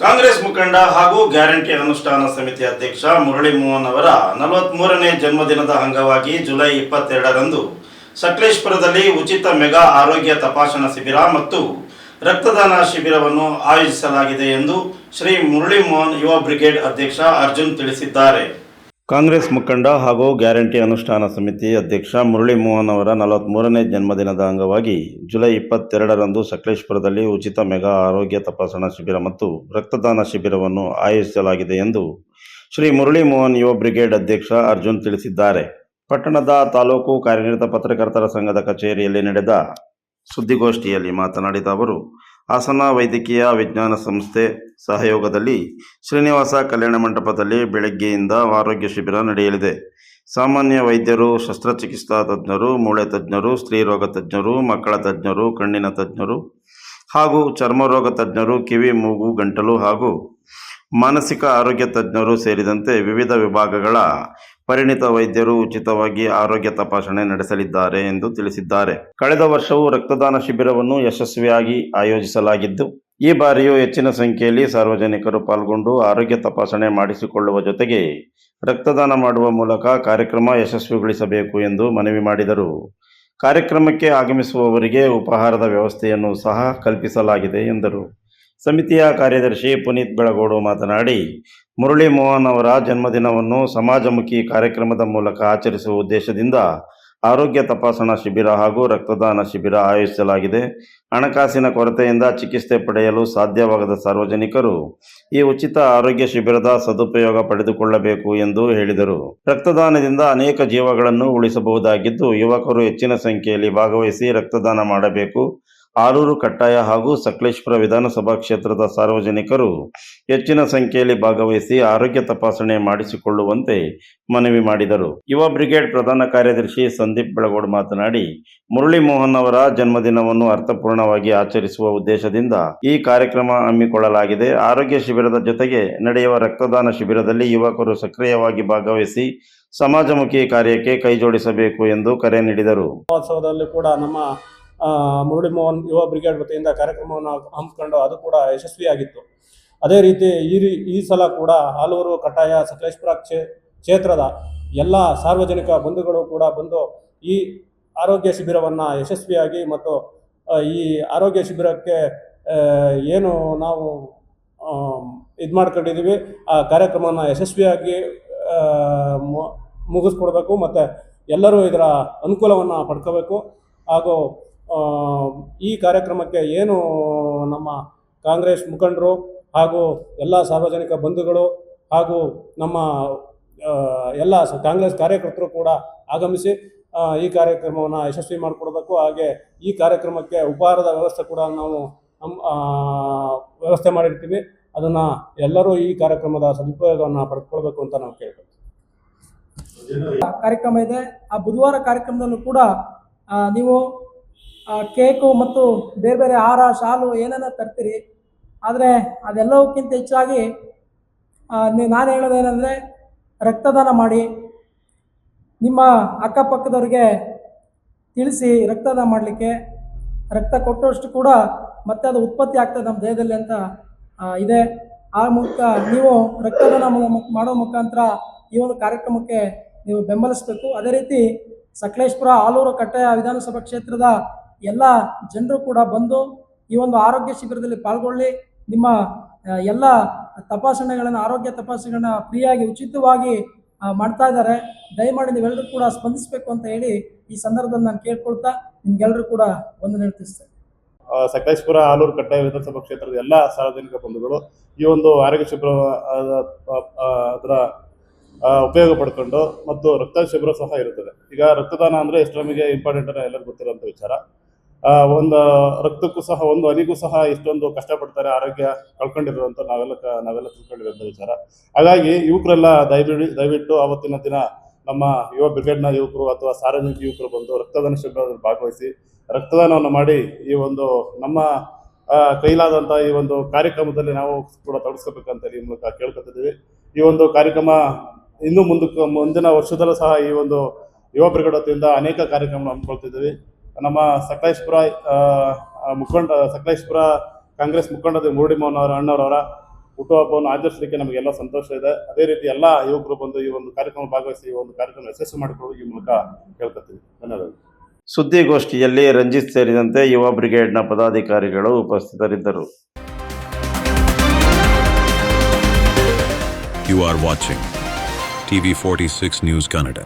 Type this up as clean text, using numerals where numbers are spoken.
ಕಾಂಗ್ರೆಸ್ ಮುಖಂಡ ಹಾಗೂ ಗ್ಯಾರಂಟಿ ಅನುಷ್ಠಾನ ಸಮಿತಿ ಅಧ್ಯಕ್ಷ ಮುರಳಿ ಮೋಹನ್ ಅವರ 43ನೇ ಜನ್ಮದಿನದ ಅಂಗವಾಗಿ ಜುಲೈ 22ರಂದು ಸಕಲೇಶಪುರದಲ್ಲಿ ಉಚಿತ ಮೆಗಾ ಆರೋಗ್ಯ ತಪಾಸಣಾ ಶಿಬಿರ ಮತ್ತು ರಕ್ತದಾನ ಶಿಬಿರವನ್ನು ಆಯೋಜಿಸಲಾಗಿದೆ ಎಂದು ಶ್ರೀ ಮುರಳಿ ಮೋಹನ್ ಯುವ ಬ್ರಿಗೇಡ್ ಅಧ್ಯಕ್ಷ ಅರ್ಜುನ್ ತಿಳಿಸಿದ್ದಾರೆ. ಕಾಂಗ್ರೆಸ್ ಮುಖಂಡ ಹಾಗೂ ಗ್ಯಾರಂಟಿ ಅನುಷ್ಠಾನ ಸಮಿತಿ ಅಧ್ಯಕ್ಷ ಮುರಳಿ ಮೋಹನ್ ಅವರ 43ನೇ ಜನ್ಮದಿನದ ಅಂಗವಾಗಿ ಜುಲೈ 22ರಂದು ಸಕಲೇಶಪುರದಲ್ಲಿ ಉಚಿತ ಮೆಗಾ ಆರೋಗ್ಯ ತಪಾಸಣಾ ಶಿಬಿರ ಮತ್ತು ರಕ್ತದಾನ ಶಿಬಿರವನ್ನು ಆಯೋಜಿಸಲಾಗಿದೆ ಎಂದು ಶ್ರೀ ಮುರಳಿ ಮೋಹನ್ ಯುವ ಬ್ರಿಗೇಡ್ ಅಧ್ಯಕ್ಷ ಅರ್ಜುನ್ ತಿಳಿಸಿದ್ದಾರೆ. ಪಟ್ಟಣದ ತಾಲೂಕು ಕಾರ್ಯನಿರತ ಪತ್ರಕರ್ತರ ಸಂಘದ ಕಚೇರಿಯಲ್ಲಿ ನಡೆದ ಸುದ್ದಿಗೋಷ್ಠಿಯಲ್ಲಿ ಮಾತನಾಡಿದ ಅವರು, ಹಾಸನ ವೈದ್ಯಕೀಯ ವಿಜ್ಞಾನ ಸಂಸ್ಥೆ ಸಹಯೋಗದಲ್ಲಿ ಶ್ರೀನಿವಾಸ ಕಲ್ಯಾಣ ಮಂಟಪದಲ್ಲಿ ಬೆಳಗ್ಗೆಯಿಂದ ಆರೋಗ್ಯ ಶಿಬಿರ ನಡೆಯಲಿದೆ. ಸಾಮಾನ್ಯ ವೈದ್ಯರು, ಶಸ್ತ್ರಚಿಕಿತ್ಸಾ ತಜ್ಞರು, ಮೂಳೆ ತಜ್ಞರು, ಸ್ತ್ರೀರೋಗ ತಜ್ಞರು, ಮಕ್ಕಳ ತಜ್ಞರು, ಕಣ್ಣಿನ ತಜ್ಞರು ಹಾಗೂ ಚರ್ಮರೋಗ ತಜ್ಞರು, ಕಿವಿ ಮೂಗು ಗಂಟಲು ಹಾಗೂ ಮಾನಸಿಕ ಆರೋಗ್ಯ ತಜ್ಞರು ಸೇರಿದಂತೆ ವಿವಿಧ ವಿಭಾಗಗಳ ಪರಿಣಿತ ವೈದ್ಯರು ಉಚಿತವಾಗಿ ಆರೋಗ್ಯ ತಪಾಸಣೆ ನಡೆಸಲಿದ್ದಾರೆ ಎಂದು ತಿಳಿಸಿದ್ದಾರೆ. ಕಳೆದ ವರ್ಷವೂ ರಕ್ತದಾನ ಶಿಬಿರವನ್ನು ಯಶಸ್ವಿಯಾಗಿ ಆಯೋಜಿಸಲಾಗಿದ್ದು, ಈ ಬಾರಿಯೂ ಹೆಚ್ಚಿನ ಸಂಖ್ಯೆಯಲ್ಲಿ ಸಾರ್ವಜನಿಕರು ಪಾಲ್ಗೊಂಡು ಆರೋಗ್ಯ ತಪಾಸಣೆ ಮಾಡಿಸಿಕೊಳ್ಳುವ ಜೊತೆಗೆ ರಕ್ತದಾನ ಮಾಡುವ ಮೂಲಕ ಕಾರ್ಯಕ್ರಮ ಯಶಸ್ವಿಗೊಳಿಸಬೇಕು ಎಂದು ಮನವಿ ಮಾಡಿದರು. ಕಾರ್ಯಕ್ರಮಕ್ಕೆ ಆಗಮಿಸುವವರಿಗೆ ಉಪಹಾರದ ವ್ಯವಸ್ಥೆಯನ್ನು ಸಹ ಕಲ್ಪಿಸಲಾಗಿದೆ ಎಂದರು. ಸಮಿತಿಯ ಕಾರ್ಯದರ್ಶಿ ಪುನೀತ್ ಬೆಳಗೋಡು ಮಾತನಾಡಿ, ಮುರಳಿ ಮೋಹನ್ ಅವರ ಜನ್ಮದಿನವನ್ನು ಸಮಾಜಮುಖಿ ಕಾರ್ಯಕ್ರಮದ ಮೂಲಕ ಆಚರಿಸುವ ಉದ್ದೇಶದಿಂದ ಆರೋಗ್ಯ ತಪಾಸಣಾ ಶಿಬಿರ ಹಾಗೂ ರಕ್ತದಾನ ಶಿಬಿರ ಆಯೋಜಿಸಲಾಗಿದೆ. ಹಣಕಾಸಿನ ಕೊರತೆಯಿಂದ ಚಿಕಿತ್ಸೆ ಪಡೆಯಲು ಸಾಧ್ಯವಾಗದ ಸಾರ್ವಜನಿಕರು ಈ ಉಚಿತ ಆರೋಗ್ಯ ಶಿಬಿರದ ಸದುಪಯೋಗ ಪಡೆದುಕೊಳ್ಳಬೇಕು ಎಂದು ಹೇಳಿದರು. ರಕ್ತದಾನದಿಂದ ಅನೇಕ ಜೀವಗಳನ್ನು ಉಳಿಸಬಹುದಾಗಿದ್ದು, ಯುವಕರು ಹೆಚ್ಚಿನ ಸಂಖ್ಯೆಯಲ್ಲಿ ಭಾಗವಹಿಸಿ ರಕ್ತದಾನ ಮಾಡಬೇಕು. ಆಲೂರು ಕಟ್ಟಾಯ ಹಾಗೂ ಸಕಲೇಶಪುರ ವಿಧಾನಸಭಾ ಕ್ಷೇತ್ರದ ಸಾರ್ವಜನಿಕರು ಹೆಚ್ಚಿನ ಸಂಖ್ಯೆಯಲ್ಲಿ ಭಾಗವಹಿಸಿ ಆರೋಗ್ಯ ತಪಾಸಣೆ ಮಾಡಿಸಿಕೊಳ್ಳುವಂತೆ ಮನವಿ ಮಾಡಿದರು. ಯುವ ಬ್ರಿಗೇಡ್ ಪ್ರಧಾನ ಕಾರ್ಯದರ್ಶಿ ಸಂದೀಪ್ ಬೆಳಗೋಡು ಮಾತನಾಡಿ, ಮುರಳಿ ಮೋಹನ್ ಅವರ ಜನ್ಮದಿನವನ್ನು ಅರ್ಥಪೂರ್ಣವಾಗಿ ಆಚರಿಸುವ ಉದ್ದೇಶದಿಂದ ಈ ಕಾರ್ಯಕ್ರಮ ಹಮ್ಮಿಕೊಳ್ಳಲಾಗಿದೆ. ಆರೋಗ್ಯ ಶಿಬಿರದ ಜೊತೆಗೆ ನಡೆಯುವ ರಕ್ತದಾನ ಶಿಬಿರದಲ್ಲಿ ಯುವಕರು ಸಕ್ರಿಯವಾಗಿ ಭಾಗವಹಿಸಿ ಸಮಾಜಮುಖಿ ಕಾರ್ಯಕ್ಕೆ ಕೈಜೋಡಿಸಬೇಕು ಎಂದು ಕರೆ ನೀಡಿದರು. ಕೂಡ ನಮ್ಮ ಮುರಳಿ ಮೋಹನ್ ಯುವ ಬ್ರಿಗೇಡ್ ವತಿಯಿಂದ ಕಾರ್ಯಕ್ರಮವನ್ನು ಹಮ್ಮಿಕೊಂಡು ಅದು ಕೂಡ ಯಶಸ್ವಿಯಾಗಿತ್ತು. ಅದೇ ರೀತಿ ಈ ಸಲ ಕೂಡ ಆಲೂರು ಕಟ್ಟಾಯ ಸಕಲೇಶಪುರ ಕ್ಷೇತ್ರದ ಎಲ್ಲ ಸಾರ್ವಜನಿಕ ಬಂಧುಗಳು ಕೂಡ ಬಂದು ಈ ಆರೋಗ್ಯ ಶಿಬಿರವನ್ನು ಯಶಸ್ವಿಯಾಗಿ ಮತ್ತು ಈ ಆರೋಗ್ಯ ಶಿಬಿರಕ್ಕೆ ಏನು ನಾವು ಇದು ಮಾಡ್ಕೊಂಡಿದ್ದೀವಿ ಆ ಕಾರ್ಯಕ್ರಮವನ್ನು ಯಶಸ್ವಿಯಾಗಿ ಮುಗಿಸ್ಕೊಡ್ಬೇಕು ಮತ್ತು ಎಲ್ಲರೂ ಇದರ ಅನುಕೂಲವನ್ನು ಪಡ್ಕೋಬೇಕು. ಹಾಗೂ ಈ ಕಾರ್ಯಕ್ರಮಕ್ಕೆ ಏನು ನಮ್ಮ ಕಾಂಗ್ರೆಸ್ ಮುಖಂಡರು ಹಾಗೂ ಎಲ್ಲ ಸಾರ್ವಜನಿಕ ಬಂಧುಗಳು ಹಾಗೂ ನಮ್ಮ ಎಲ್ಲ ಕಾಂಗ್ರೆಸ್ ಕಾರ್ಯಕರ್ತರು ಕೂಡ ಆಗಮಿಸಿ ಈ ಕಾರ್ಯಕ್ರಮವನ್ನು ಯಶಸ್ವಿ ಮಾಡಿಕೊಡ್ಬೇಕು. ಹಾಗೆ ಈ ಕಾರ್ಯಕ್ರಮಕ್ಕೆ ಉಪಹಾರದ ವ್ಯವಸ್ಥೆ ಕೂಡ ನಾವು ವ್ಯವಸ್ಥೆ ಮಾಡಿರ್ತೀವಿ. ಅದನ್ನು ಎಲ್ಲರೂ ಈ ಕಾರ್ಯಕ್ರಮದ ಸದುಪಯೋಗವನ್ನು ಪಡೆದುಕೊಳ್ಬೇಕು ಅಂತ ನಾವು ಕೇಳ್ತೀವಿ. ಕಾರ್ಯಕ್ರಮ ಇದೆ. ಆ ಬುಧವಾರ ಕಾರ್ಯಕ್ರಮದಲ್ಲೂ ಕೂಡ ನೀವು ಕೇಕು ಮತ್ತು ಬೇರೆ ಬೇರೆ ಆಹಾರ, ಶಾಲು ಏನೇನೋ ತರ್ತೀರಿ. ಆದರೆ ಅದೆಲ್ಲವಕ್ಕಿಂತ ಹೆಚ್ಚಾಗಿ ನಾನು ಹೇಳೋದೇನೆಂದರೆ, ರಕ್ತದಾನ ಮಾಡಿ ನಿಮ್ಮ ಅಕ್ಕಪಕ್ಕದವ್ರಿಗೆ ತಿಳಿಸಿ ರಕ್ತದಾನ ಮಾಡಲಿಕ್ಕೆ. ರಕ್ತ ಕೊಟ್ಟಷ್ಟು ಕೂಡ ಮತ್ತೆ ಅದು ಉತ್ಪತ್ತಿ ಆಗ್ತದೆ ನಮ್ಮ ದೇಹದಲ್ಲಿ ಅಂತ ಇದೆ. ಆ ಮೂಲಕ ನೀವು ರಕ್ತದಾನ ಮಾಡೋ ಮುಖಾಂತರ ಈ ಒಂದು ಕಾರ್ಯಕ್ರಮಕ್ಕೆ ನೀವು ಬೆಂಬಲಿಸಬೇಕು. ಅದೇ ರೀತಿ ಸಕಲೇಶಪುರ ಆಲೂರು ಕಟ್ಟಾಯ ವಿಧಾನಸಭಾ ಕ್ಷೇತ್ರದ ಎಲ್ಲ ಜನರು ಕೂಡ ಬಂದು ಈ ಒಂದು ಆರೋಗ್ಯ ಶಿಬಿರದಲ್ಲಿ ಪಾಲ್ಗೊಳ್ಳಿ. ನಿಮ್ಮ ಎಲ್ಲ ತಪಾಸಣೆಗಳನ್ನು, ಆರೋಗ್ಯ ತಪಾಸಣೆಗಳನ್ನ ಫ್ರೀಯಾಗಿ ಉಚಿತವಾಗಿ ಮಾಡ್ತಾ ಇದ್ದಾರೆ. ದಯಮಾಡಿ ನೀವೆಲ್ಲರೂ ಕೂಡ ಸ್ಪಂದಿಸಬೇಕು ಅಂತ ಹೇಳಿ ಈ ಸಂದರ್ಭದಲ್ಲಿ ನಾನು ಕೇಳ್ಕೊಳ್ತಾ ನಿಮ್ಗೆಲ್ಲರೂ ಕೂಡ ವಂದನೆ ತಿಳಿಸ್ತೇನೆ. ಸಕಲೇಶಪುರ ಆಲೂರು ಕಟ್ಟಾಯ ವಿಧಾನಸಭಾ ಕ್ಷೇತ್ರದ ಎಲ್ಲ ಸಾರ್ವಜನಿಕ ಬಂಧುಗಳು ಈ ಒಂದು ಆರೋಗ್ಯ ಶಿಬಿರ ಅದರ ಉಪಯೋಗ ಪಡ್ಕೊಂಡು ಮತ್ತು ರಕ್ತ ಶಿಬಿರ ಸಹ ಇರುತ್ತದೆ. ಈಗ ರಕ್ತದಾನ ಅಂದರೆ ಎಷ್ಟು ನಮಗೆ ಇಂಪಾರ್ಟೆಂಟ್ ಅನ್ನೋ ಎಲ್ಲರಿಗೂ ಗೊತ್ತಿರೋಂಥ ವಿಚಾರ. ಒಂದು ರಕ್ತಕ್ಕೂ ಸಹ, ಒಂದು ಹನಿಗೂ ಸಹ ಇಷ್ಟೊಂದು ಕಷ್ಟಪಡ್ತಾರೆ ಆರೋಗ್ಯ ಕಳ್ಕೊಂಡಿರುವಂಥ ನಾವೆಲ್ಲ ತಿಳ್ಕೊಂಡಿರುವಂಥ ವಿಚಾರ. ಹಾಗಾಗಿ ಯುವಕರೆಲ್ಲ ದಯವಿಟ್ಟು ಆವತ್ತಿನ ದಿನ ನಮ್ಮ ಯುವ ಬ್ರಿಗೇಡ್ನ ಯುವಕರು ಅಥವಾ ಸಾರ್ವಜನಿಕ ಯುವಕರು ಬಂದು ರಕ್ತದಾನ ಶಿಬಿರದಲ್ಲಿ ಭಾಗವಹಿಸಿ ರಕ್ತದಾನವನ್ನು ಮಾಡಿ ಈ ಒಂದು ನಮ್ಮ ಕೈಲಾದಂಥ ಈ ಒಂದು ಕಾರ್ಯಕ್ರಮದಲ್ಲಿ ನಾವು ಕೂಡ ತೊಡಗಿಸ್ಕೋಬೇಕಂತ ಈ ಮೂಲಕ ಕೇಳ್ಕೊತಿದ್ದೀವಿ. ಈ ಒಂದು ಕಾರ್ಯಕ್ರಮ ಇನ್ನೂ ಮುಂದಿನ ವರ್ಷದಲ್ಲೂ ಸಹ ಈ ಒಂದು ಯುವ ಬ್ರಿಗೇಡ್ ವತಿಯಿಂದ ಅನೇಕ ಕಾರ್ಯಕ್ರಮ ಹಮ್ಮಿಕೊಳ್ತಿದ್ದೀವಿ. ನಮ್ಮ ಸಕಲೇಶಪುರ ಕಾಂಗ್ರೆಸ್ ಮುಖಂಡ ಮುರಳಿ ಮೋಹನ್ ಅವರ ಅಣ್ಣವರವರ ಹುಟ್ಟುಹಬ್ಬವನ್ನು ಆಚರಿಸಲಿಕ್ಕೆ ನಮಗೆಲ್ಲ ಸಂತೋಷ ಇದೆ. ಅದೇ ರೀತಿ ಎಲ್ಲ ಯುವಕರು ಬಂದು ಈ ಒಂದು ಕಾರ್ಯಕ್ರಮ ಭಾಗವಹಿಸಿ ಈ ಒಂದು ಕಾರ್ಯಕ್ರಮ ಯಶಸ್ವಿ ಮಾಡಿಕೊಳ್ಳುವ ಈ ಮೂಲಕ ಕೇಳ್ಕೊತೀವಿ. ಧನ್ಯವಾದಗಳು. ಸುದ್ದಿಗೋಷ್ಠಿಯಲ್ಲಿ ರಂಜಿತ್ ಸೇರಿದಂತೆ ಯುವ ಬ್ರಿಗೇಡ್ನ ಪದಾಧಿಕಾರಿಗಳು ಉಪಸ್ಥಿತರಿದ್ದರು. You are watching TV 46 News Kannada.